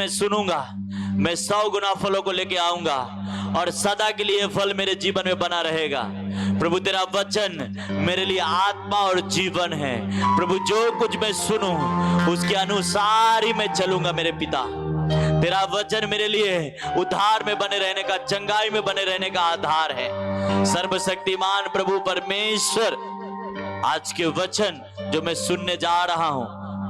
मैं सुनूंगा, मैं 100 गुना फलों को लेके आऊंगा और सदा के लिए फल मेरे जीवन में बना रहेगा। प्रभु तेरा वचन मेरे लिए आत्मा और जीवन है। प्रभु जो कुछ मैं सुनूं उसके अनुसार ही मैं चलूंगा मेरे पिता। तेरा वचन मेरे लिए उद्धार में बने रहने का, चंगाई में बने रहने का आधार है। सर्वशक्तिमान प्रभु परमेश्वर, आज के वचन जो मैं सुनने जा रहा हूं,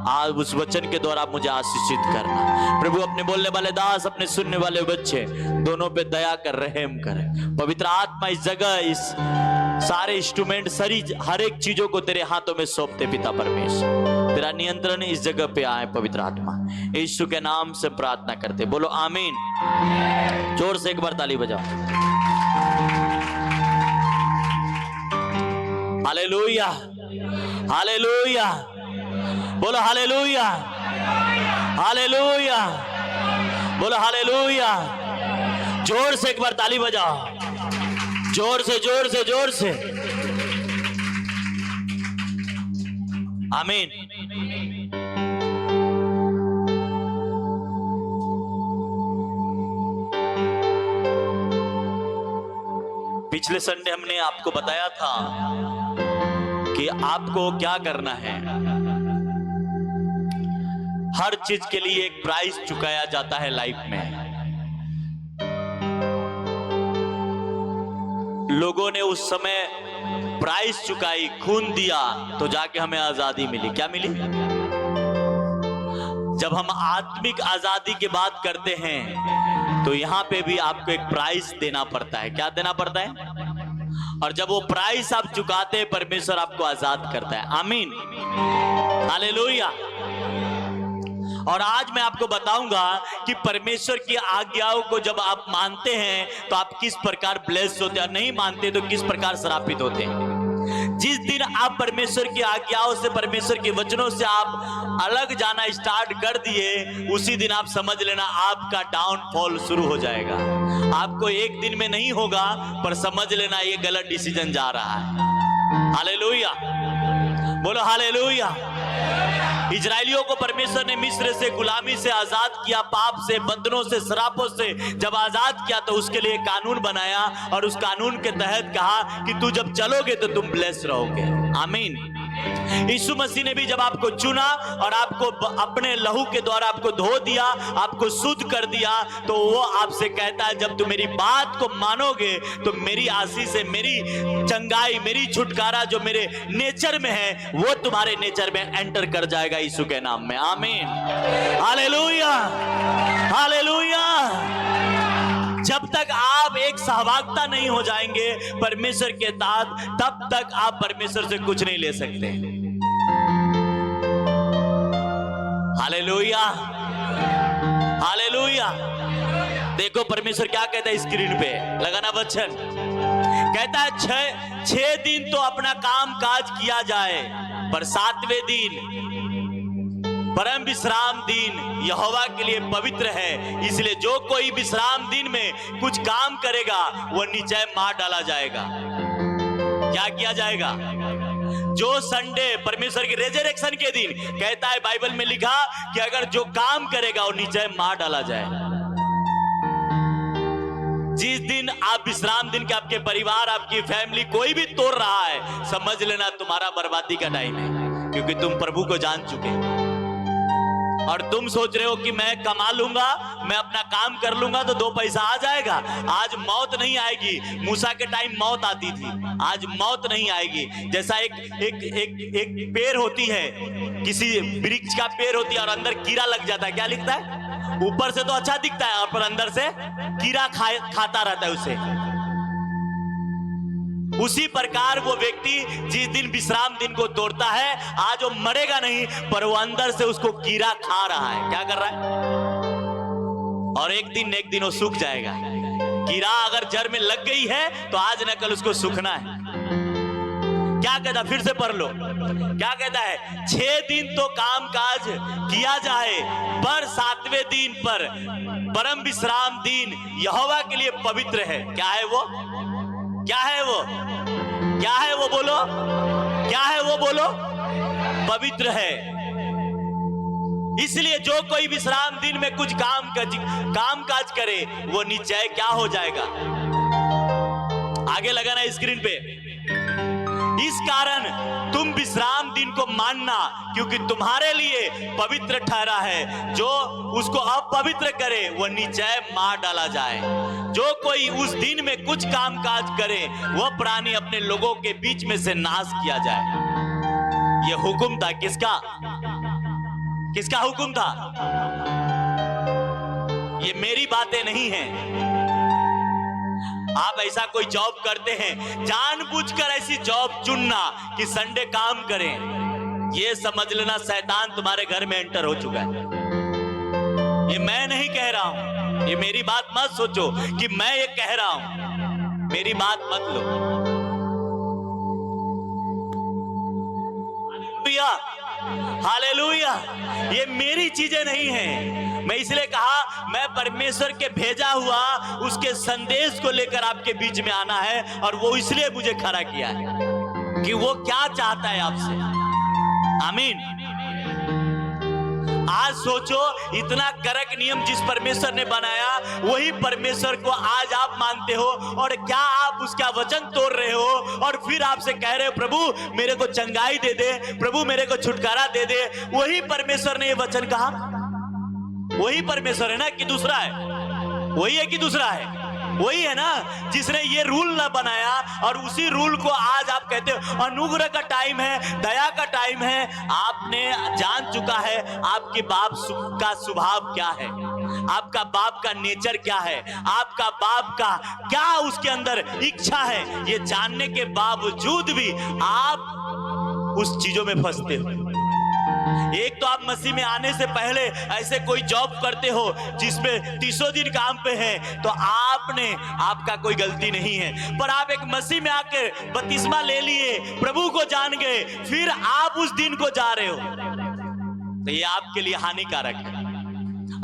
आज उस वचन के द्वारा मुझे आशीषित करना। प्रभु अपने बोलने वाले दास, अपने सुनने वाले बच्चे दोनों पे दया कर, रहम कर। पवित्र आत्मा इस जगह, इस सारे इंस्ट्रूमेंट, सारी हर एक चीजों को तेरे हाथों में सौंपते पिता परमेश्वर। तेरा नियंत्रण इस जगह पे आए पवित्र आत्मा, यीशु के नाम से प्रार्थना करते। बोलो आमीन। जोर से एक बार ताली बजाओ। हालेलुया, हालेलुया, बोलो हालेलुया, हालेलुया, बोलो हालेलुया। जोर से एक बार ताली बजाओ, जोर से, जोर से, जोर से। आमीन। पिछले संडे हमने आपको बताया था कि आपको क्या करना है। हर चीज के लिए एक प्राइस चुकाया जाता है लाइफ में। लोगों ने उस समय प्राइस चुकाई, खून दिया, तो जाके हमें आजादी मिली। क्या मिली? जब हम आत्मिक आजादी की बात करते हैं तो यहां पे भी आपको एक प्राइस देना पड़ता है। क्या देना पड़ता है? और जब वो प्राइस आप चुकाते हैं, परमेश्वर आपको आजाद करता है। आमीन, हालेलुया। और आज मैं आपको बताऊंगा कि परमेश्वर की आज्ञाओं को जब आप मानते हैं तो आप किस प्रकार ब्लेस्ड होते हैं, और नहीं मानते तो किस प्रकार श्रापित होते हैं। जिस दिन आप परमेश्वर की आज्ञाओं से, परमेश्वर के वचनों से आप अलग जाना स्टार्ट कर दिए, उसी दिन आप समझ लेना आपका डाउनफॉल शुरू हो जाएगा। आपको एक दिन में नहीं होगा, पर समझ लेना ये गलत डिसीजन जा रहा है। हालेलुया, बोलो हालेलुया। इजरायलियों को परमेश्वर ने मिस्र से, गुलामी से आजाद किया, पाप से, बंधनों से, श्रापों से जब आजाद किया तो उसके लिए कानून बनाया, और उस कानून के तहत कहा कि तू जब चलोगे तो तुम ब्लेस रहोगे। आमीन। यीशु मसीह ने भी जब आपको चुना और आपको अपने लहू के द्वारा आपको धो दिया, आपको शुद्ध कर दिया, तो वो आपसे कहता है जब तुम मेरी बात को मानोगे तो मेरी आशीष से, मेरी चंगाई, मेरी छुटकारा जो मेरे नेचर में है वो तुम्हारे नेचर में एंटर कर जाएगा यीशु के नाम में। आमीन, हालेलुया, हालेलुया। जब तक आप एक सहभागिता नहीं हो जाएंगे परमेश्वर के साथ, तब तक आप परमेश्वर से कुछ नहीं ले सकते। Hallelujah, hallelujah. देखो परमेश्वर क्या कहता है स्क्रीन पे, लगाना वचन। कहता है 6 दिन तो अपना काम काज किया जाए, पर 7वें दिन परम विश्राम दिन यहोवा के लिए पवित्र है। इसलिए जो कोई विश्राम दिन में कुछ काम करेगा वो नीचे मार डाला जाएगा। क्या किया जाएगा? जो संडे परमेश्वर के रेजरेक्शन के दिन, कहता है बाइबल में लिखा कि अगर जो काम करेगा वो नीचे मार डाला जाएगा। जिस दिन आप विश्राम दिन के आपके परिवार, आपकी फैमिली कोई भी तोड़ रहा है, समझ लेना तुम्हारा बर्बादी का टाइम है, क्योंकि तुम प्रभु को जान चुके हो। और तुम सोच रहे हो कि मैं कमा लूंगा, मैं अपना काम कर लूंगा तो 2 पैसा आ जाएगा। आज मौत नहीं आएगी। मूसा के टाइम मौत आती थी, आज मौत नहीं आएगी। जैसा एक पेड़ होती है, किसी वृक्ष का पेड़ होती है और अंदर कीड़ा लग जाता है, क्या लिखता है? ऊपर से तो अच्छा दिखता है और पर अंदर से कीड़ा खाता रहता है उसे। उसी प्रकार वो व्यक्ति जिस दिन विश्राम दिन को तोड़ता है, आज वो मरेगा नहीं, पर वो अंदर से उसको कीड़ा खा रहा है। क्या कर रहा है? और एक दिन वो सूख जाएगा। कीड़ा अगर जड़ में लग गई है तो आज न कल उसको सूखना है। क्या कहता, फिर से पढ़ लो, क्या कहता है? 6 दिन तो काम काज किया जाए, पर 7वें दिन पर परम विश्राम दिन यहोवा के लिए पवित्र है। क्या है वो? क्या है वो? क्या है वो? बोलो, क्या है वो? बोलो, पवित्र है। इसलिए जो कोई विश्राम दिन में कुछ काम काज करे वो निश्चय क्या हो जाएगा। आगे लगा ना स्क्रीन पे, इस कारण तुम विश्राम दिन को मानना, क्योंकि तुम्हारे लिए पवित्र ठहरा है। जो उसको अपवित्र करे वो निश्चय मार डाला जाए। जो कोई उस दिन में कुछ काम काज करे वह प्राणी अपने लोगों के बीच में से नाश किया जाए। ये हुक्म था किसका? किसका हुक्म था? ये मेरी बातें नहीं हैं। आप ऐसा कोई जॉब करते हैं, जानबूझकर ऐसी जॉब चुनना कि संडे काम करें, ये समझ लेना शैतान तुम्हारे घर में एंटर हो चुका है। ये मैं नहीं कह रहा हूं, ये मेरी बात मत सोचो कि मैं ये कह रहा हूं, मेरी बात मत लो। हालेलुया, ये मेरी चीजें नहीं हैं। मैं इसलिए कहा मैं परमेश्वर के भेजा हुआ उसके संदेश को लेकर आपके बीच में आना है, और वो इसलिए मुझे खड़ा किया है कि वो क्या चाहता है आपसे। आमीन। आज सोचो, इतना कड़क नियम जिस परमेश्वर ने बनाया वही परमेश्वर को आज आप मानते हो, और क्या आप उसका वचन तोड़ रहे हो, और फिर आपसे कह रहे हो प्रभु मेरे को चंगाई दे दे, प्रभु मेरे को छुटकारा दे दे। वही परमेश्वर ने ये वचन कहा? वही परमेश्वर है ना कि दूसरा है? वही है कि दूसरा है? वही है ना जिसने ये रूल ना बनाया, और उसी रूल को आज आप कहते हो अनुग्रह का टाइम है, दया का टाइम है। आपने जान चुका है आपके बाप का स्वभाव क्या है, आपका बाप का नेचर क्या है, आपका बाप का क्या उसके अंदर इच्छा है। ये जानने के बावजूद भी आप उस चीजों में फंसते हो। एक तो आप मसीह में आने से पहले ऐसे कोई जॉब करते हो जिसमें 30 दिन काम पे है, तो आपका कोई गलती नहीं है, पर आप एक मसीह में आकर बपतिस्मा ले लिए, प्रभु को जान गए, फिर आप उस दिन को जा रहे हो, तो ये आपके लिए हानिकारक है।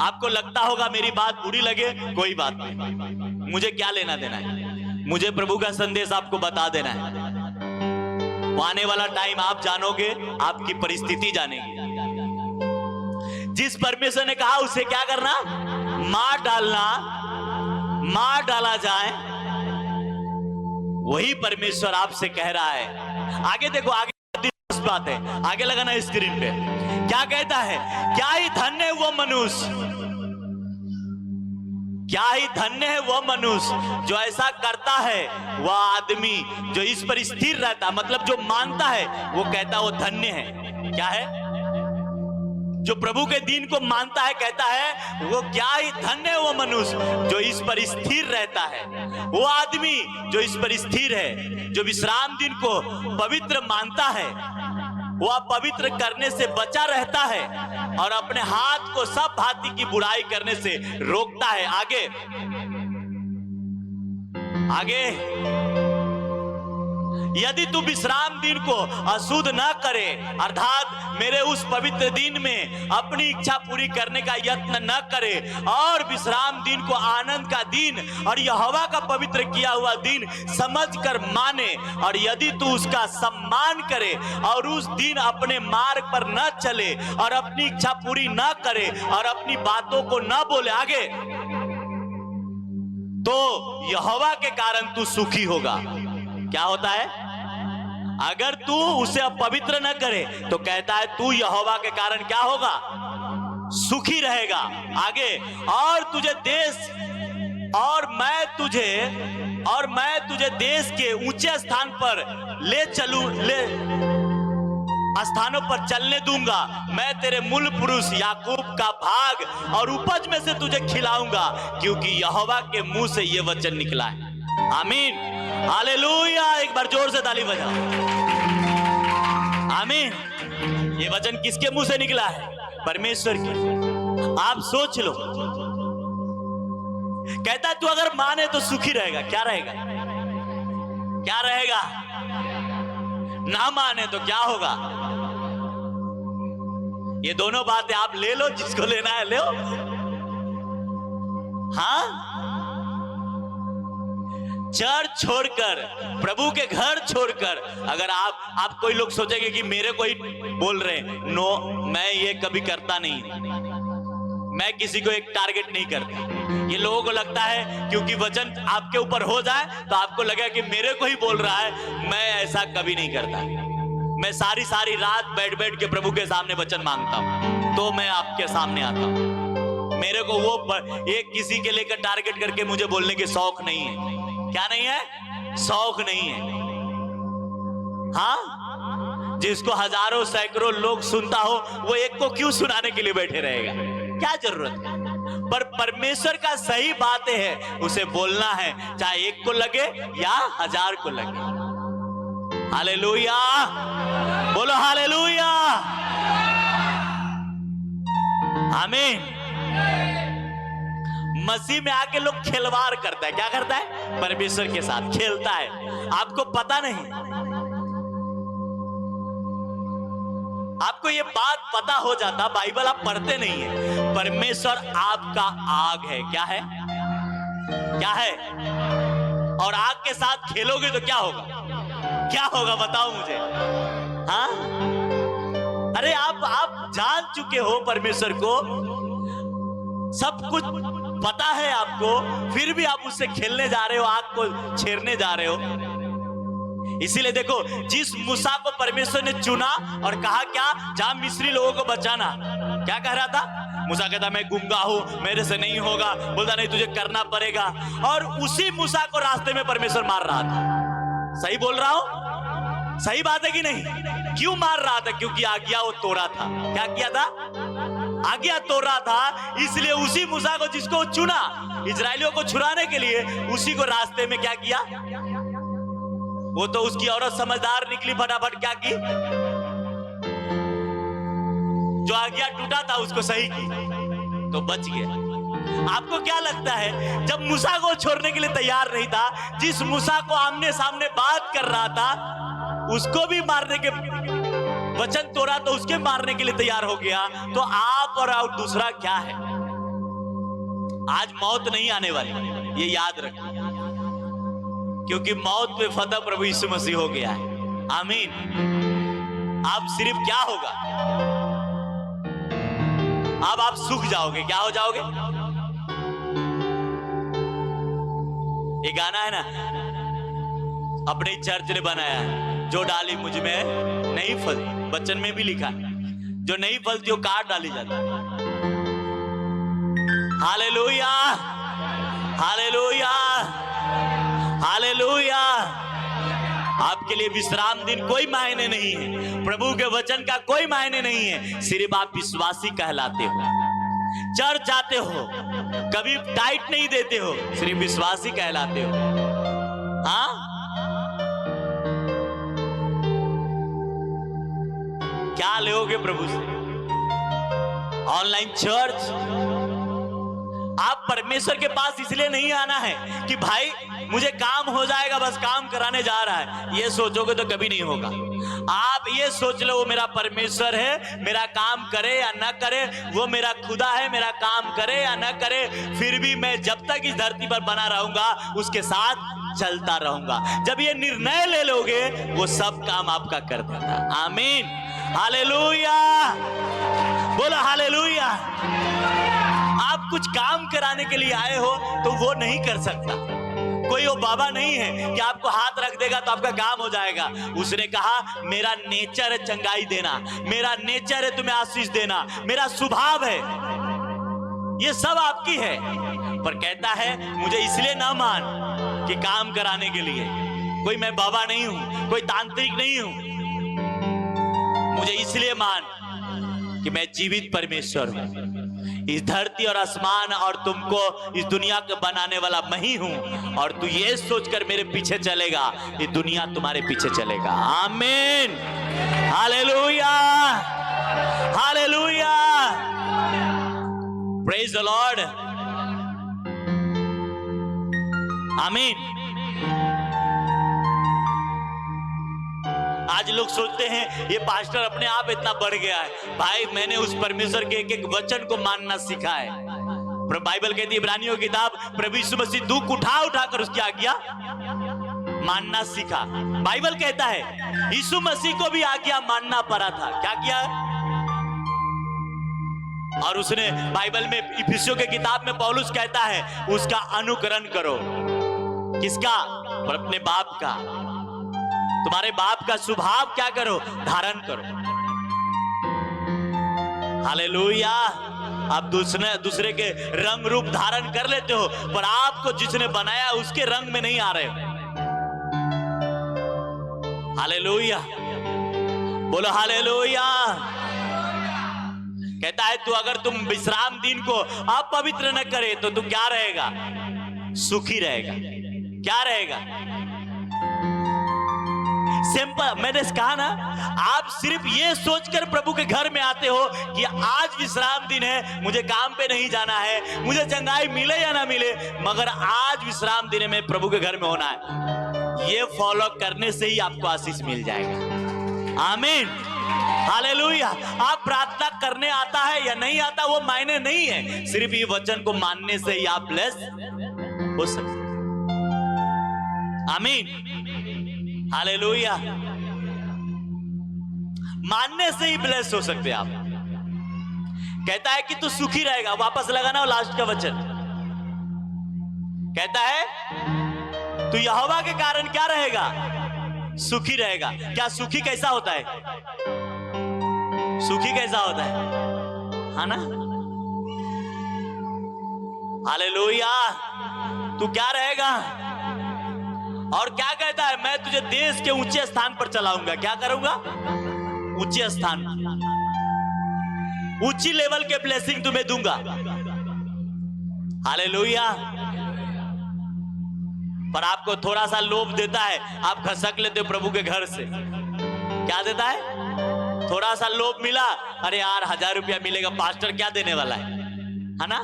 आपको लगता होगा मेरी बात बुरी लगे, कोई बात नहीं, मुझे क्या लेना देना है, मुझे प्रभु का संदेश आपको बता देना है। आने वाला टाइम आप जानोगे, आपकी परिस्थिति जानेगी। जिस परमेश्वर ने कहा उसे क्या करना? मार डालना, मार डाला जाए, वही परमेश्वर आपसे कह रहा है। आगे देखो, आगे बात है, आगे लगाना स्क्रीन पे। क्या कहता है? क्या ही धन्य है वो मनुष्य, क्या ही धन्य है वो मनुष्य जो ऐसा करता है, वह आदमी जो इस पर स्थिर रहता, मतलब जो मानता है वो कहता है वो धन्य है। क्या है? जो प्रभु के दिन को मानता है कहता है वो क्या ही धन्य है वो मनुष्य जो इस पर स्थिर रहता है, वो आदमी जो इस पर स्थिर है, जो विश्राम दिन को पवित्र मानता है, वह पवित्र करने से बचा रहता है और अपने हाथ को सब भांति की बुराई करने से रोकता है। आगे आगे, यदि तू विश्राम दिन को अशुद्ध न करे, अर्थात मेरे उस पवित्र दिन में अपनी इच्छा पूरी करने का यत्न न करे, और विश्राम दिन को आनंद का दिन और यहोवा का पवित्र किया हुआ दिन समझकर माने, और यदि तू उसका सम्मान करे और उस दिन अपने मार्ग पर न चले और अपनी इच्छा पूरी न करे और अपनी बातों को न बोले, आगे, तो यहोवा के कारण तू सुखी होगा। क्या होता है? अगर तू उसे अपवित्र न करे तो कहता है तू यहोवा के कारण क्या होगा? सुखी रहेगा। आगे, और तुझे देश और मैं तुझे देश के ऊंचे स्थान पर स्थानों पर चलने दूंगा। मैं तेरे मूल पुरुष याकूब का भाग और उपज में से तुझे खिलाऊंगा, क्योंकि यहोवा के मुंह से यह वचन निकला है। आमीन, हालेलुया। एक बार जोर से ताली बजाओ। आमीन। ये वचन किसके मुंह से निकला है? परमेश्वर की। आप सोच लो, कहता तू अगर माने तो सुखी रहेगा। क्या रहेगा? क्या रहेगा? ना माने तो क्या होगा? ये दोनों बातें आप ले लो, जिसको लेना है ले लो। हाँ, चर्च छोड़कर, प्रभु के घर छोड़कर, अगर आप कोई लोग सोचेंगे कि मेरे को ही बोल रहे हैं, नो, मैं ये कभी करता नहीं, मैं किसी को एक टारगेट नहीं करता। ये लोगों को लगता है क्योंकि वचन आपके ऊपर हो जाए तो आपको लगे कि मेरे को ही बोल रहा है। मैं ऐसा कभी नहीं करता। मैं सारी रात बैठ बैठ के प्रभु के सामने वचन मांगता हूं, तो मैं आपके सामने आता हूं। मेरे को वो एक किसी के लेकर टारगेट करके मुझे बोलने के शौक नहीं है। क्या नहीं है? शौक नहीं है। हाँ, जिसको हजारों सैकड़ों लोग सुनता हो, वो एक को क्यों सुनाने के लिए बैठे रहेगा? क्या जरूरत है? पर परमेश्वर का सही बात है, उसे बोलना है, चाहे एक को लगे या 1000 को लगे। हालेलुया, बोलो हालेलुया, आमीन। मसीह में आके लोग खिलवाड़ करता है। क्या करता है? परमेश्वर के साथ खेलता है। आपको पता नहीं, आपको ये बात पता हो जाता, बाइबल आप पढ़ते नहीं है। परमेश्वर आपका आग है। क्या है? क्या है? और आग के साथ खेलोगे तो क्या होगा? क्या होगा बताओ मुझे। हाँ, अरे आप जान चुके हो परमेश्वर को, सब कुछ पता है आपको, फिर भी आप उससे खेलने जा रहे हो, आग को छेड़ने जा रहे हो। इसीलिए देखो, जिस मूसा को परमेश्वर ने चुना और कहा क्या, जा मिस्री लोगों को बचाना, क्या कह रहा था? मूसा कहता मैं गूंगा हूं, मेरे से नहीं होगा। बोलता नहीं, तुझे करना पड़ेगा। और उसी मूसा को रास्ते में परमेश्वर मार रहा था। सही बोल रहा हूं? सही बात है कि नहीं? क्यों मार रहा था? क्योंकि आज्ञा वो तोड़ा था। क्या किया था? आज्ञा तोड़ा था। इसलिए उसी मूसा को जिसको चुना इजरायलियों को छुड़ाने के लिए, उसी को रास्ते में क्या किया? वो तो उसकी औरत समझदार निकली, फटाफट क्या की? जो आज्ञा टूटा था उसको सही की, तो बच गया। आपको क्या लगता है, जब मूसा को छोड़ने के लिए तैयार नहीं था, जिस मूसा को आमने सामने बात कर रहा था, उसको भी मारने के वचन तोड़ा तो उसके मारने के लिए तैयार हो गया, तो आप और दूसरा क्या है? आज मौत नहीं आने वाली, ये याद रखो, क्योंकि मौत पे फतह प्रभु यीशु मसीह हो गया है। आमीन। आप सिर्फ क्या होगा, अब आप सूख जाओगे। क्या हो जाओगे? ये गाना है ना, अपने चर्च ने बनाया है, जो डाली मुझ में नहीं फलती। बचन में भी लिखा है, जो नहीं फलती वो काट डाली जाती। Hallelujah, hallelujah, hallelujah. आपके लिए विश्राम दिन कोई मायने नहीं है, प्रभु के वचन का कोई मायने नहीं है। सिर्फ आप विश्वासी कहलाते हो, चर्च जाते हो, कभी टाइट नहीं देते हो, सिर्फ विश्वासी कहलाते हो। हाँ, क्या लोगे प्रभु से? Online church. आप परमेश्वर के पास इसलिए नहीं आना है कि भाई मुझे काम हो जाएगा, बस काम कराने जा रहा है, ये सोचोगे तो कभी नहीं होगा। आप ये सोच लो, वो मेरा परमेश्वर है, मेरा काम करे या ना करे, वो मेरा खुदा है, मेरा काम करे या ना करे, फिर भी मैं जब तक इस धरती पर बना रहूंगा उसके साथ चलता रहूंगा। जब ये निर्णय ले लोगे, वो सब काम आपका कर देगा। आमीन, हालेलुया, बोलो हालेलुया। आप कुछ काम कराने के लिए आए हो तो वो नहीं कर सकता। कोई वो बाबा नहीं है कि आपको हाथ रख देगा तो आपका काम हो जाएगा। उसने कहा मेरा नेचर है चंगाई देना, मेरा नेचर है तुम्हें आशीष देना, मेरा स्वभाव है, ये सब आपकी है। पर कहता है मुझे इसलिए ना मान कि काम कराने के लिए, कोई मैं बाबा नहीं हूं, कोई तांत्रिक नहीं हूं, मुझे इसलिए मान कि मैं जीवित परमेश्वर हूं। इस धरती और आसमान और तुमको इस दुनिया को बनाने वाला मैं ही हूं, और तू ये सोचकर मेरे पीछे चलेगा, ये दुनिया तुम्हारे पीछे चलेगा। आमीन, hallelujah, hallelujah, praise the Lord, आमीन। आज लोग सोचते हैं ये पास्टर अपने आप इतना बढ़ गया है। भाई मैंने उस परमेश्वर के एक एक वचन को मानना सीखा है। बाइबल कहती है इब्रानियों की किताब, प्रभु यीशु मसीह दुख उठा उठाकर उसकी आज्ञा मानना सीखा। बाइबल कहता है यीशु मसीह को भी आज्ञा मानना पड़ा था। क्या किया? और उसने बाइबल में इफिसियों के किताब में पौलुस कहता है उसका अनुकरण करो। किसका? अपने बाप का। तुम्हारे बाप का स्वभाव क्या करो? धारण करो। हालेलुया। आप दूसरे के रंग रूप धारण कर लेते हो, पर आपको जिसने बनाया उसके रंग में नहीं आ रहे हो। हालेलुया, बोलो हालेलुया। कहता है तू अगर तुम विश्राम दिन को अपवित्र न करे तो तू क्या रहेगा? सुखी रहेगा। क्या रहेगा? सिंपल। मैंने कहा ना, आप सिर्फ ये सोचकर प्रभु के घर में आते हो कि आज विश्राम दिन है, मुझे काम पे नहीं जाना है, मुझे चंगाई मिले या ना मिले, मगर आज विश्राम दिन में प्रभु के घर में होना है। ये फॉलो करने से ही आपको आशीष मिल जाएगा। आमीन, हालेलुया। आप प्रार्थना करने आता है या नहीं आता वो मायने नहीं है, सिर्फ ये वचन को मानने से ही आप ब्लेस हो सकते। आमीन, हालेलुया। मानने से ही ब्लेस हो सकते आप। कहता है कि तू सुखी रहेगा। वापस लगाना लास्ट का वचन। कहता है तू यहोवा के कारण क्या रहेगा? सुखी रहेगा। क्या सुखी कैसा होता है? सुखी कैसा होता है ना? हालेलुया। तू क्या रहेगा? और क्या कहता है? मैं तुझे देश के ऊंचे स्थान पर चलाऊंगा। क्या करूंगा? ऊंचे स्थान, ऊंची लेवल के ब्लेसिंग तुम्हें दूंगा। हालेलुया। पर आपको थोड़ा सा लोभ देता है, आप खसक लेते हो प्रभु के घर से। क्या देता है? थोड़ा सा लोभ मिला, अरे यार 1000 रुपया मिलेगा, पास्टर क्या देने वाला है ना?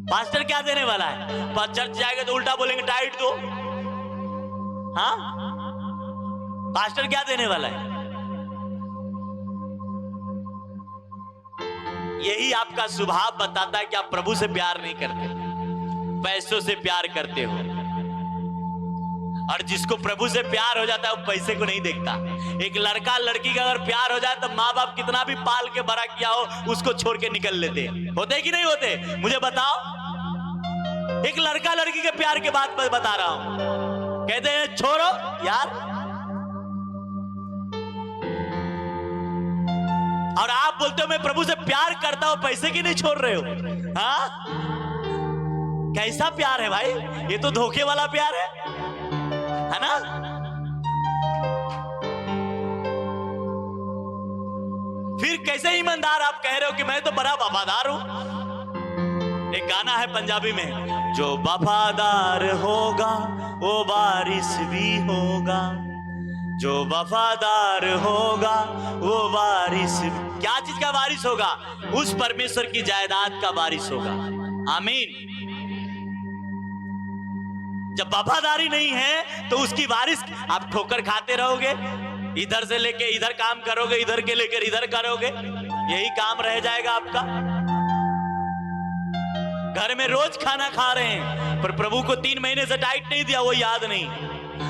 पास्टर क्या देने वाला है? पर चर्च जाएगा तो उल्टा बोलेंगे टाइट दो। हाँ, पास्टर क्या देने वाला है? यही आपका स्वभाव बताता है कि आप प्रभु से प्यार नहीं करते, पैसों से प्यार करते हो। और जिसको प्रभु से प्यार हो जाता है वो पैसे को नहीं देखता। एक लड़का लड़की का अगर प्यार हो जाए तो माँ बाप कितना भी पाल के बड़ा किया हो उसको छोड़ के निकल लेते। होते कि नहीं होते? मुझे बताओ। एक लड़का लड़की के प्यार के बात बता रहा हूं। कहते हैं छोड़ो यार। और आप बोलते हो मैं प्रभु से प्यार करता हूं, पैसे की नहीं छोड़ रहे हो। हाँ, कैसा प्यार है भाई? ये तो धोखे वाला प्यार है ना? फिर कैसे ईमानदार आप कह रहे हो कि मैं तो बड़ा वफादार हूं। एक गाना है पंजाबी में, जो वफादार होगा वो बारिश भी होगा, जो वफादार होगा वो बारिश। क्या चीज का बारिश होगा? उस परमेश्वर की जायदाद का बारिश होगा। आमीन। जब वफादारी नहीं है तो उसकी बारिश। आप ठोकर खाते रहोगे, इधर से लेके इधर काम करोगे, इधर के लेकर इधर करोगे, यही काम रह जाएगा आपका। घर में रोज खाना खा रहे हैं पर प्रभु को 3 महीने से डाइट नहीं दिया, वो याद नहीं।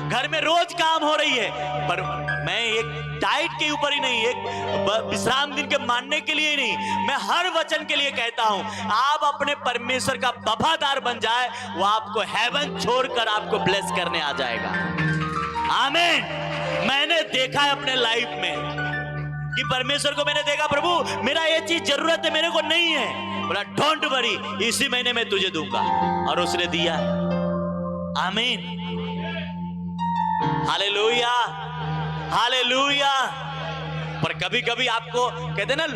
घर में रोज काम हो रही है, पर मैं एक डाइट के ऊपर ही नहीं, एक विश्राम दिन के मानने के लिए नहीं, मैं हर वचन के लिए कहता हूं, आप अपने परमेश्वर का वफादार बन जाए, वो आपको हेवन छोड़कर आपको ब्लेस करने आ जाएगा। आमीन। मैंने देखा है अपने लाइफ में कि परमेश्वर को मैंने देखा, प्रभु मेरा ये चीज जरूरत है, मेरे को नहीं है। बोला डोंट वरी, इसी महीने में तुझे दूंगा, और उसने दिया। आमीन, हालेलुया, हालेलुया। पर कभी कभी आपको कहते ना,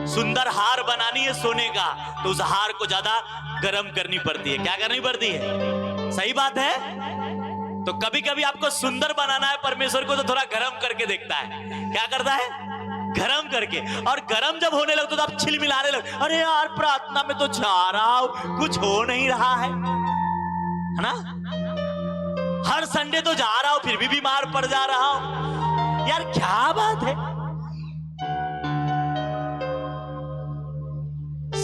सुंदर हार बनानी है सोने का तो उस हार को ज्यादा गर्म करनी पड़ती है। क्या करनी पड़ती है? सही बात है। तो कभी कभी आपको सुंदर बनाना है परमेश्वर को, तो थोड़ा गर्म करके देखता है। क्या करता है? गरम करके। और गरम जब होने लगता तो आप छिलमिलाने लग, अरे यार प्रार्थना में तो जा रहा हूं, कुछ हो नहीं रहा है ना? हर संडे तो जा रहा हूं फिर भी बीमार पड़ जा रहा हूं। यार क्या बात है?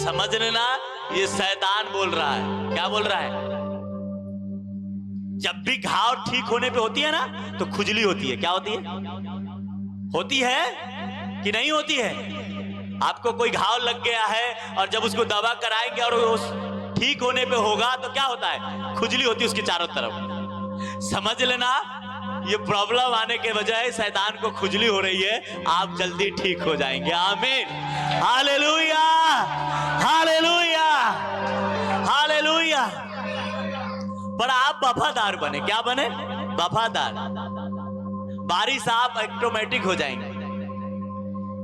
समझ लेना, ये शैतान बोल रहा है। क्या बोल रहा है? जब भी घाव ठीक होने पे होती है ना, तो खुजली होती है। क्या होती है? होती है कि नहीं होती है? आपको कोई घाव लग गया है और जब उसको दवा कराएंगे और उस ठीक होने पे होगा तो क्या होता है? खुजली होती है उसके चारों तरफ। समझ लेना, ये प्रॉब्लम आने के बजाय शैतान को खुजली हो रही है, आप जल्दी ठीक हो जाएंगे। आमीन, हालेलुया, हालेलुया, हालेलुया। पर आप वफादार बने। क्या बने? वफादार। बारिश आप ऑटोमेटिक हो जाएंगे।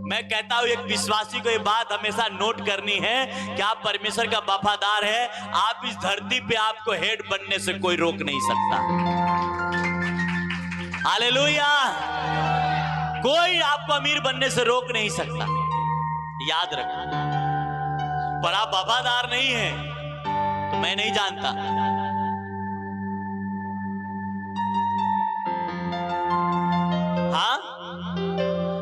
मैं कहता हूं, एक विश्वासी को ये बात हमेशा नोट करनी है कि आप परमेश्वर का वफादार है। आप इस धरती पे आपको हेड बनने से कोई रोक नहीं सकता। हालेलुया। कोई आपको अमीर बनने से रोक नहीं सकता, याद रखना। पर आप वफादार नहीं हैं तो मैं नहीं जानता। हाँ,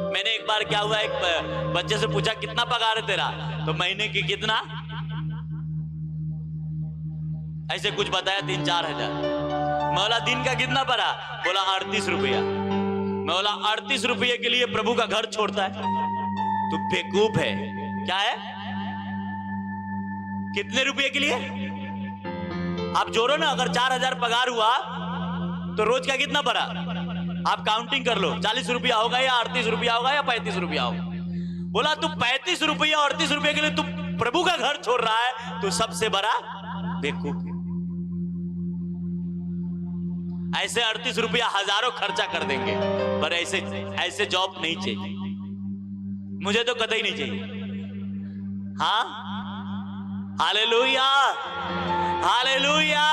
मैंने एक बार, क्या हुआ, एक बच्चे से पूछा कितना पगार है तेरा, तो महीने की कितना, ऐसे कुछ बताया, 3-4 हजार। मैं बोला दिन का कितना पड़ा? बोला 38 रुपया। मैं बोला 38 रुपये के लिए प्रभु का घर छोड़ता है? तू बेवकूफ है। क्या है? कितने रुपये के लिए? आप जोड़ो ना, अगर 4000 पगार हुआ तो रोज का कितना पड़ा? आप काउंटिंग कर लो, 40 रुपया होगा या 38 रुपया होगा या 35 रुपया होगा। बोला तू 35 रुपया और 38 रुपये के लिए तू प्रभु का घर छोड़ रहा है, तो सबसे बड़ा बेवकूफ। ऐसे 38 रुपया हजारों खर्चा कर देंगे, पर ऐसे जॉब नहीं चाहिए। मुझे तो कतई नहीं चाहिए। हाँ, हालेलुया, हालेलुया।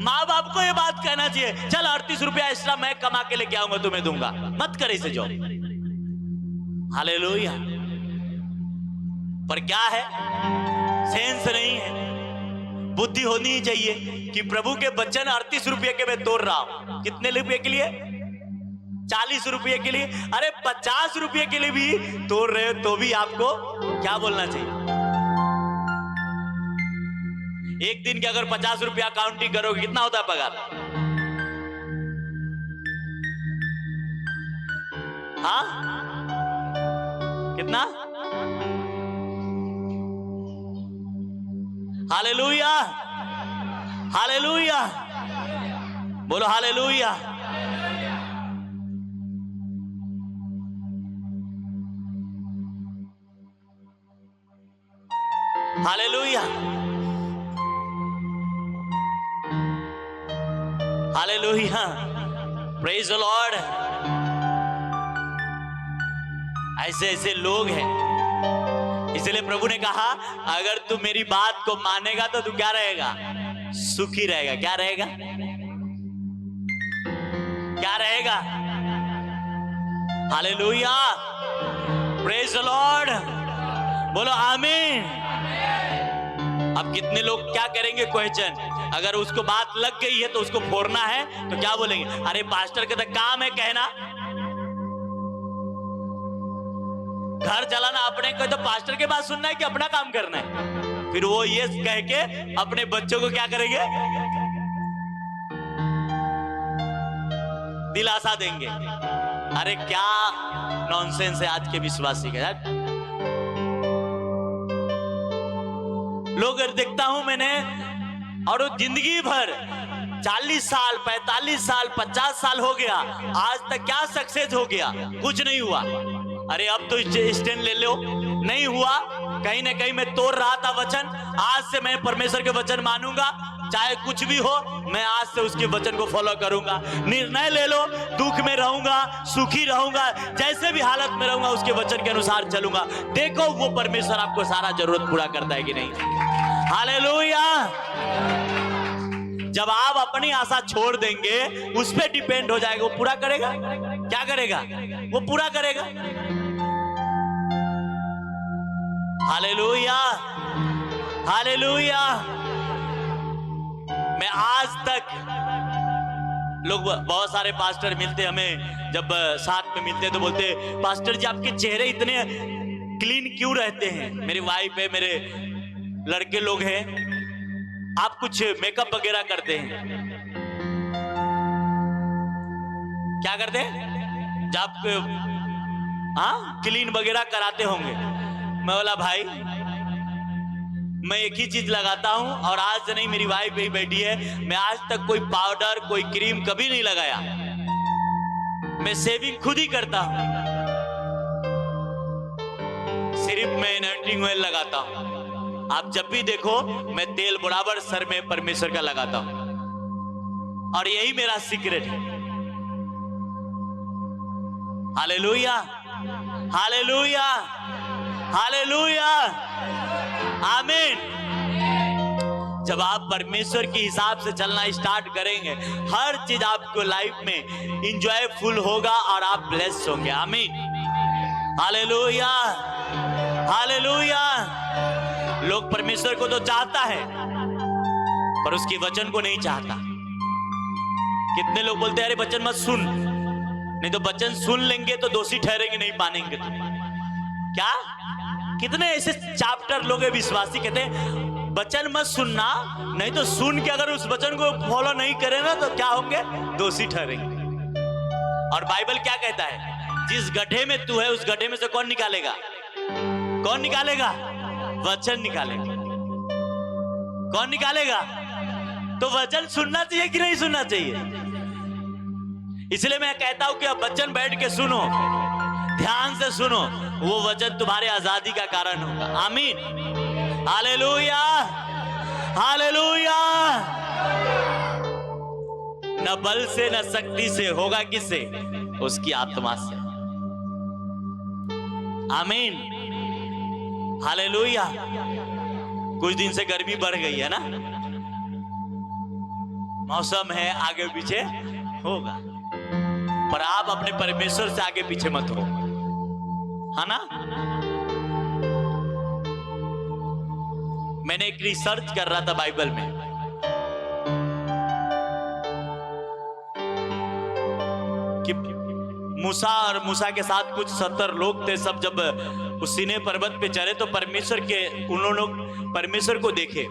माँ बाप को ये बात कहना चाहिए, चल 38 रुपया एक्स्ट्रा मैं कमा के लेके आऊंगा, तुम्हें दूंगा, मत करे इसे जॉब। हालेलुया। पर क्या है? सेंस नहीं है। बुद्धि होनी ही चाहिए कि प्रभु के वचन 38 रुपये के मैं तोड़ रहा हूं। कितने रुपये के लिए? 40 रुपये के लिए। अरे 50 रुपये के लिए भी तोड़ रहे हो तो भी आपको क्या बोलना चाहिए? एक दिन के अगर 50 रुपया काउंटिंग करोगे, कितना होता है पगार? हाँ, कितना? हालेलुया, हालेलुया, बोलो hallelujah. Hallelujah, hallelujah, praise the Lord. ऐसे ऐसे लोग हैं, इसलिए प्रभु ने कहा अगर तू मेरी बात को मानेगा तो तू क्या रहेगा? सुखी रहेगा। क्या रहेगा? क्या रहेगा? हालेलुया, प्रेज द लॉर्ड, बोलो आमीन। अब कितने लोग क्या करेंगे? क्वेश्चन, अगर उसको बात लग गई है तो उसको फोड़ना है तो क्या बोलेंगे? अरे पास्टर का तो काम है कहना, घर चलाना अपने को, तो पास्टर के बात सुनना है कि अपना काम करना है? फिर वो ये कह के अपने बच्चों को क्या करेंगे? दिलासा देंगे। अरे क्या नॉनसेंस है आज के विश्वासी का। लोग देखता हूं मैंने, और वो जिंदगी भर 40 साल 45 साल 50 साल हो गया, आज तक क्या सक्सेस हो गया? कुछ नहीं हुआ। अरे अब तो स्टैंड ले लो, नहीं हुआ। कहीं ना कहीं मैं तोड़ रहा था वचन। आज से मैं परमेश्वर के वचन मानूंगा, चाहे कुछ भी हो, मैं आज से उसके वचन को फॉलो करूंगा। निर्णय ले लो, दुख में रहूंगा, सुखी रहूंगा, जैसे भी हालत में रहूंगा उसके वचन के अनुसार चलूंगा। देखो वो परमेश्वर आपको सारा जरूरत पूरा करता है कि नहीं। हालेलुया। जब आप अपनी आशा छोड़ देंगे, उस पर डिपेंड हो जाएगा, वो पूरा करेगा। क्या करेगा? वो पूरा करेगा। Hallelujah, hallelujah. मैं आज तक, लोग बहुत सारे पास्टर मिलते हमें, जब साथ में मिलते तो बोलते पास्टर जी आपके चेहरे इतने क्लीन क्यों रहते हैं? मेरी वाइफ है, मेरे लड़के लोग हैं, आप कुछ मेकअप वगैरह करते हैं, क्या करते हैं जब क्लीन वगैरह कराते होंगे। मैं बोला भाई मैं एक ही चीज लगाता हूं, और आज नहीं, मेरी वाइफ भी बैठी है, मैं आज तक कोई पाउडर कोई क्रीम कभी नहीं लगाया, मैं सेविंग खुद ही करता हूं, सिर्फ मैं एनॉइंटिंग ऑयल लगाता हूं। आप जब भी देखो मैं तेल बराबर सर में परमेश्वर का लगाता हूं, और यही मेरा सीक्रेट है। हालेलुया, हालेलुया, हालेलुया, आमीन। जब आप परमेश्वर के हिसाब से चलना स्टार्ट करेंगे, हर चीज आपको लाइफ में इंजॉयफुल होगा और आप ब्लेस होंगे। आमीन, हालेलुया, हालेलुया। लोग परमेश्वर को तो चाहता है पर उसके वचन को नहीं चाहता। कितने लोग बोलते हैं अरे वचन मत सुन, नहीं तो वचन सुन लेंगे तो दोषी ठहरेंगे, नहीं मानेंगे तो। क्या कितने ऐसे चैप्टर लोग हैं विश्वासी, कहते हैं वचन मत सुनना, नहीं तो सुन के अगर उस वचन को फॉलो नहीं करे ना तो क्या होंगे? दोषी ठहरेंगे। और बाइबल क्या कहता है? जिस गड्ढे में तू है उस गड्ढे में से कौन निकालेगा? कौन निकालेगा? वचन निकालेगा। कौन निकालेगा? तो वचन सुनना चाहिए कि नहीं सुनना चाहिए? इसलिए मैं कहता हूं कि अब वचन बैठ के सुनो, ध्यान से सुनो, वो वचन तुम्हारे आजादी का कारण होगा। आमीन, हालेलुया, हालेलुया। न बल से न शक्ति से, होगा किससे? उसकी आत्मा से। आमीन, हालेलुया। कुछ दिन से गर्मी बढ़ गई है ना, मौसम है आगे पीछे होगा, पर आप अपने परमेश्वर से आगे पीछे मत हो, है ना। मैंने एक रिसर्च कर रहा था बाइबल में, कि मूसा और मूसा के साथ कुछ 70 लोग थे। सब जब उस सीने पर्वत पे चढ़े तो परमेश्वर के उन्होंने परमेश्वर को देखे,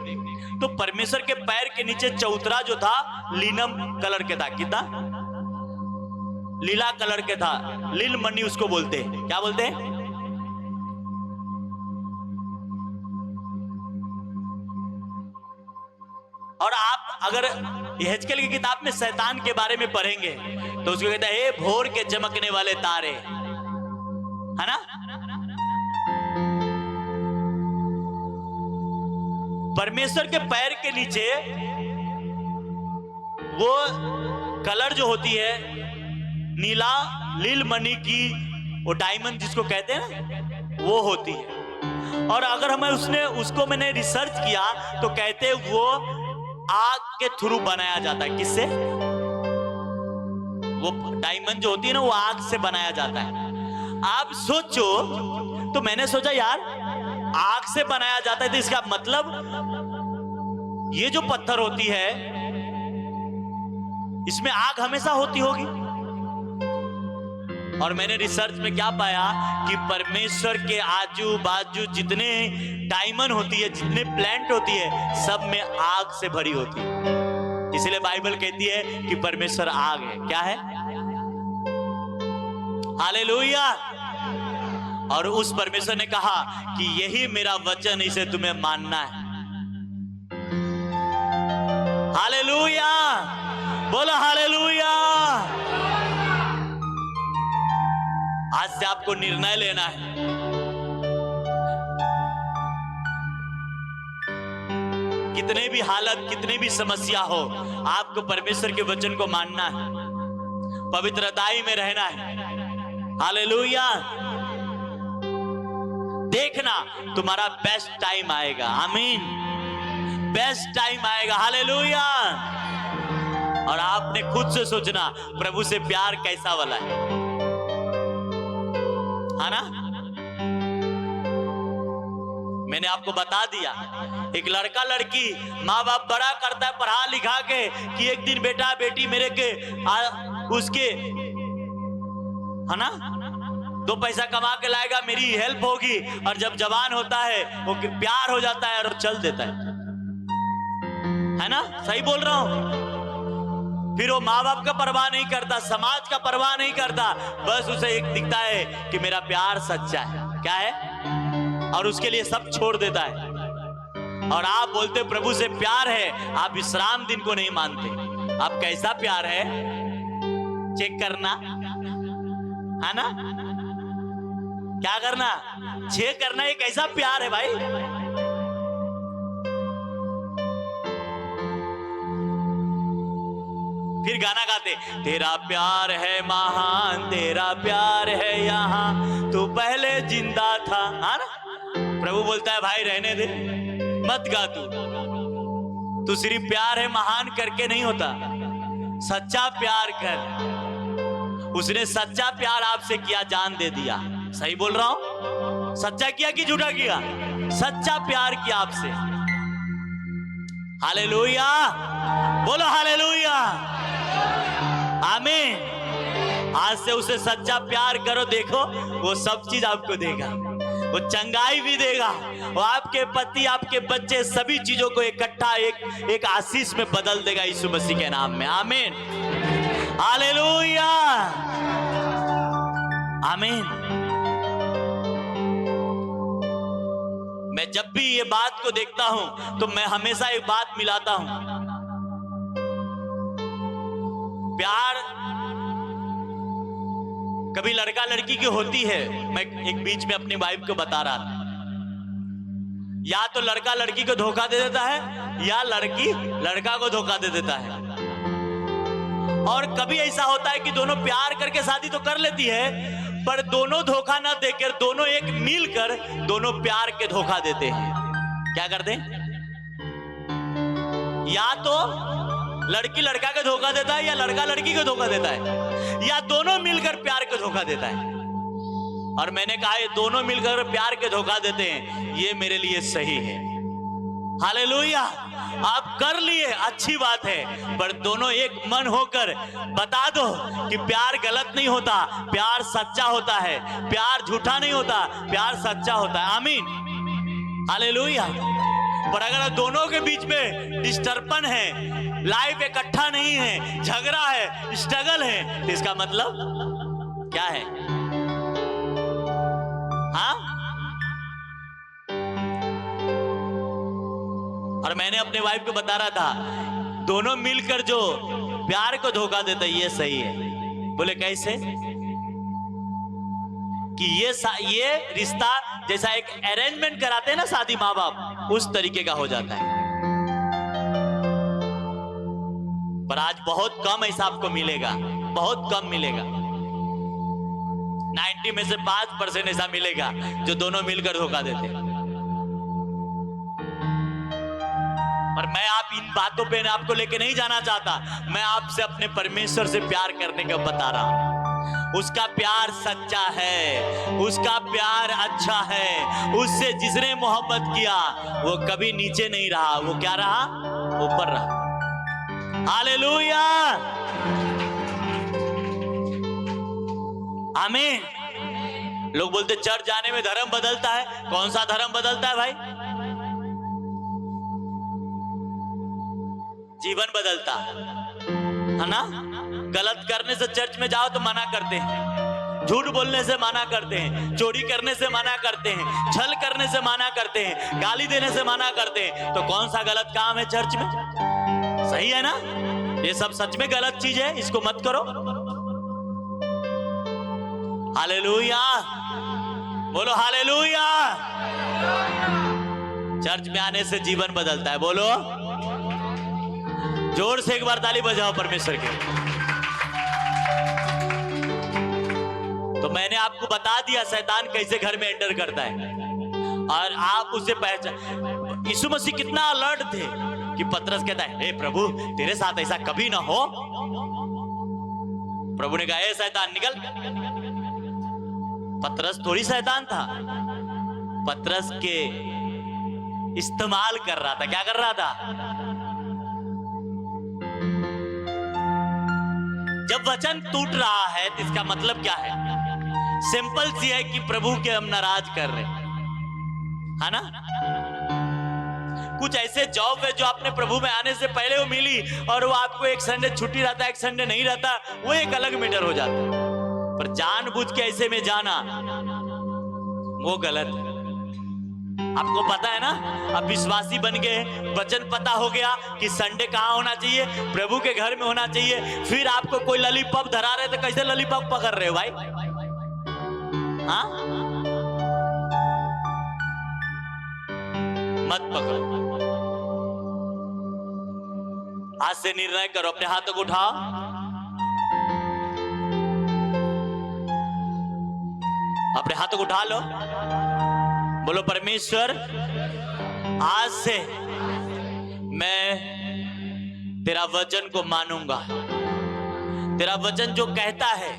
तो परमेश्वर के पैर के नीचे चौतरा जो था लीनम कलर के था। कितना? लीला कलर के था, लील मणि उसको बोलते हैं। क्या बोलते हैं? और आप अगर यहेजकेल की किताब में शैतान के बारे में पढ़ेंगे तो उसको कहता है भोर के चमकने वाले तारे, है ना। परमेश्वर के पैर के नीचे वो कलर जो होती है नीला, लील मणि की, वो डायमंड जिसको कहते हैं ना, वो होती है। और अगर हमें उसको मैंने रिसर्च किया तो कहते वो आग के थ्रू बनाया जाता है। किससे? वो डायमंड जो होती है ना, वो आग से बनाया जाता है। आप सोचो, तो मैंने सोचा यार आग से बनाया जाता है तो इसका मतलब ये जो पत्थर होती है इसमें आग हमेशा होती होगी। और मैंने रिसर्च में क्या पाया कि परमेश्वर के आजू बाजू जितने डायमंड होती है, जितने प्लांट होती है, सब में आग से भरी होती है। इसलिए बाइबल कहती है कि परमेश्वर आग है। क्या है? हालेलुया। और उस परमेश्वर ने कहा कि यही मेरा वचन, इसे तुम्हें मानना है। हालेलुया, बोलो हालेलुया। आज से आपको निर्णय लेना है। कितने भी हालत, कितनी भी समस्या हो, आपको परमेश्वर के वचन को मानना है, पवित्रताई में रहना है। हालेलुया। देखना तुम्हारा बेस्ट टाइम आएगा। आमीन, बेस्ट टाइम आएगा। हालेलुया। और आपने खुद से सोचना प्रभु से प्यार कैसा वाला है ना। मैंने आपको बता दिया, एक लड़का लड़की माँ बाप बड़ा करता है पढ़ा लिखा के कि एक दिन बेटा बेटी मेरे के उसके, है ना, दो पैसा कमा के लाएगा, मेरी हेल्प होगी, और जब जवान होता है वो प्यार हो जाता है और चल देता है ना? सही बोल रहा हूं? फिर वो माँ बाप का परवाह नहीं करता, समाज का परवाह नहीं करता, बस उसे एक दिखता है कि मेरा प्यार सच्चा है, क्या है, और उसके लिए सब छोड़ देता है। और आप बोलते प्रभु से प्यार है, आप विश्राम दिन को नहीं मानते। आप कैसा प्यार है चेक करना है ना? क्या करना? चेक करना, ये कैसा प्यार है भाई। फिर गाना गाते, तेरा प्यार है महान, तेरा प्यार है यहाँ, तू पहले जिंदा था, है ना? प्रभु बोलता है भाई रहने दे, मत गा तू सिर्फ प्यार है महान करके नहीं होता, सच्चा प्यार कर। उसने सच्चा प्यार आपसे किया, जान दे दिया। सही बोल रहा हूं? सच्चा किया कि झूठा किया? सच्चा प्यार किया आपसे। हालेलुया, बोलो हालेलुया, आमीन। आज से उसे सच्चा प्यार करो, देखो वो सब चीज आपको देगा, वो चंगाई भी देगा, वो आपके पति, आपके बच्चे, सभी चीजों को इकट्ठा एक आशीष में बदल देगा यीशु मसीह के नाम में। आमीन, हालेलुया, आमीन। मैं जब भी ये बात को देखता हूं तो मैं हमेशा एक बात मिलाता हूं, प्यार कभी लड़का लड़की की होती है। मैं एक बीच में अपनी वाइफ को बता रहा था, या तो लड़का लड़की को धोखा दे देता है या लड़की लड़का को धोखा दे देता है। और कभी ऐसा होता है कि दोनों प्यार करके शादी तो कर लेती है, पर दोनों धोखा ना देकर, दोनों एक मिलकर दोनों प्यार के धोखा देते हैं। क्या करते हैं? या तो लड़की लड़का को धोखा देता है, या लड़का लड़की को धोखा देता है, या दोनों मिलकर प्यार को धोखा देता है। और मैंने कहा ये दोनों मिलकर प्यार के धोखा देते हैं, ये मेरे लिए सही है। हालेलुया, आप कर लिए अच्छी बात है, पर दोनों एक मन होकर बता दो कि प्यार गलत नहीं होता, प्यार सच्चा होता है, प्यार झूठा नहीं होता, प्यार सच्चा होता है। आमीन, हालेलुया। पर अगर दोनों के बीच में डिस्टर्बन है, लाइफ इकट्ठा नहीं है, झगड़ा है, स्ट्रगल है, तो इसका मतलब क्या है? हाँ? और मैंने अपने वाइफ को बता रहा था, दोनों मिलकर जो प्यार को धोखा देते ये सही है। बोले कैसे? कि ये रिश्ता जैसा एक अरेंजमेंट कराते हैं ना शादी माँ बाप, उस तरीके का हो जाता है। पर आज बहुत कम ऐसा आपको मिलेगा, बहुत कम मिलेगा। 90 में से 5% ऐसा मिलेगा जो दोनों मिलकर धोखा देते हैं। और मैं आप इन बातों पे आपको लेके नहीं जाना चाहता, मैं आपसे अपने परमेश्वर से प्यार करने का बता रहा हूं। उसका प्यार सच्चा है, उसका प्यार अच्छा है, उससे जिसने मोहब्बत किया वो कभी नीचे नहीं रहा, वो क्या रहा? ऊपर रहा। हालेलुया, आमीन। लोग बोलते चर्च जाने में धर्म बदलता है। कौन सा धर्म बदलता है भाई? जीवन बदलता है ना? गलत करने से चर्च में जाओ तो मना करते हैं, झूठ बोलने से मना करते हैं, चोरी करने से मना करते हैं, छल करने से मना करते हैं, गाली देने से मना करते हैं। तो कौन सा गलत काम है चर्च में? सही है ना? ये सब सच में गलत चीज है, इसको मत करो। हालेलुया, बोलो हालेलुया। चर्च में आने से जीवन बदलता है। बोलो जोर से एक बार ताली बजाओ परमेश्वर के। तो मैंने आपको बता दिया शैतान कैसे घर में एंटर करता है, और आप उसे पहचान। यीशु मसीह कितना अलर्ट थे कि पतरस कहता है, हे प्रभु तेरे साथ ऐसा कभी ना हो। प्रभु ने कहा, ए शैतान निकल। पतरस थोड़ी शैतान था, पतरस के इस्तेमाल कर रहा था। क्या कर रहा था? जब वचन टूट रहा है तो इसका मतलब क्या है? सिंपल सी है कि प्रभु के हम नाराज कर रहे है ना। कुछ ऐसे जॉब है जो आपने प्रभु में आने से पहले वो मिली और वो आपको एक संडे छुट्टी रहता है, एक संडे नहीं रहता, वो एक अलग मैटर हो जाता है। पर जानबूझ के ऐसे में जाना वो गलत है। आपको पता है ना, अब विश्वासी बन गए, वचन पता हो गया कि संडे कहाँ होना चाहिए, प्रभु के घर में होना चाहिए। फिर आपको कोई लॉलीपॉप धरा रहे तो कैसे लॉलीपॉप पकड़ रहे हो भाई? हाँ, मत पकड़ो। आज से निर्णय करो, अपने हाथों को उठाओ, अपने हाथों को उठा लो, बोलो परमेश्वर आज से मैं तेरा वचन को मानूंगा, तेरा वचन जो कहता है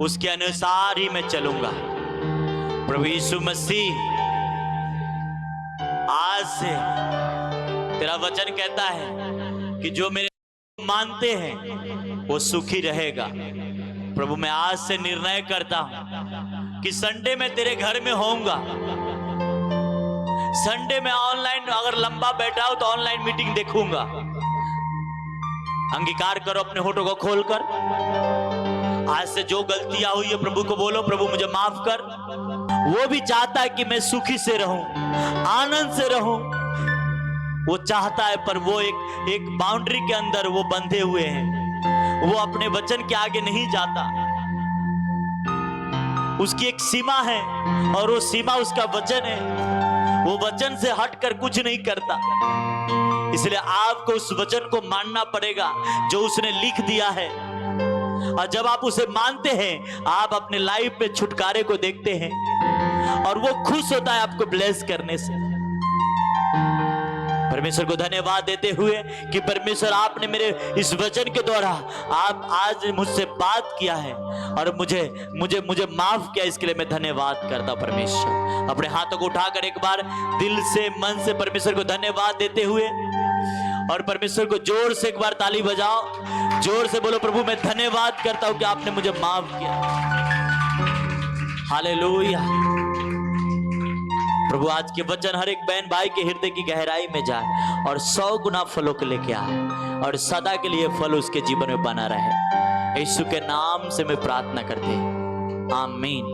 उसके अनुसार ही मैं चलूंगा। प्रभु यीशु मसीह आज से तेरा वचन कहता है कि जो मेरे मानते हैं वो सुखी रहेगा। प्रभु मैं आज से निर्णय करता हूं कि संडे में तेरे घर में होऊंगा। संडे में ऑनलाइन अगर लंबा बैठा हो तो ऑनलाइन मीटिंग देखूंगा। अंगीकार करो अपने होठों को खोलकर। आज से जो गलतियां हुई है प्रभु को बोलो, प्रभु मुझे माफ कर। वो भी चाहता है कि मैं सुखी से रहूं, आनंद से रहूं। वो चाहता है, पर वो एक बाउंड्री के अंदर वो बंधे हुए हैं। वो अपने वचन के आगे नहीं जाता। उसकी एक सीमा है और वो सीमा उसका वचन है। वो वचन से हटकर कुछ नहीं करता। इसलिए आपको उस वचन को मानना पड़ेगा जो उसने लिख दिया है। और जब आप उसे मानते हैं, आप अपने लाइफ में छुटकारे को देखते हैं और वो खुश होता है आपको ब्लेस करने से। परमेश्वर को धन्यवाद देते हुए कि परमेश्वर आपने मेरे इस वचन के द्वारा आप आज मुझसे बात किया है और मुझे माफ किया, इसके लिए मैं धन्यवाद करता हूं। परमेश्वर अपने हाथों को उठाकर एक बार दिल से मन से परमेश्वर को धन्यवाद देते हुए और परमेश्वर को जोर से एक बार ताली बजाओ, जोर से बोलो प्रभु मैं धन्यवाद करता हूं कि आपने मुझे माफ किया। हालेलुया। प्रभु आज के वचन हर एक बहन भाई के हृदय की गहराई में जाए और 100 गुना फलों को लेके आए और सदा के लिए फल उसके जीवन में बना रहे। यीशु के नाम से मैं प्रार्थना करते हैं, आमीन।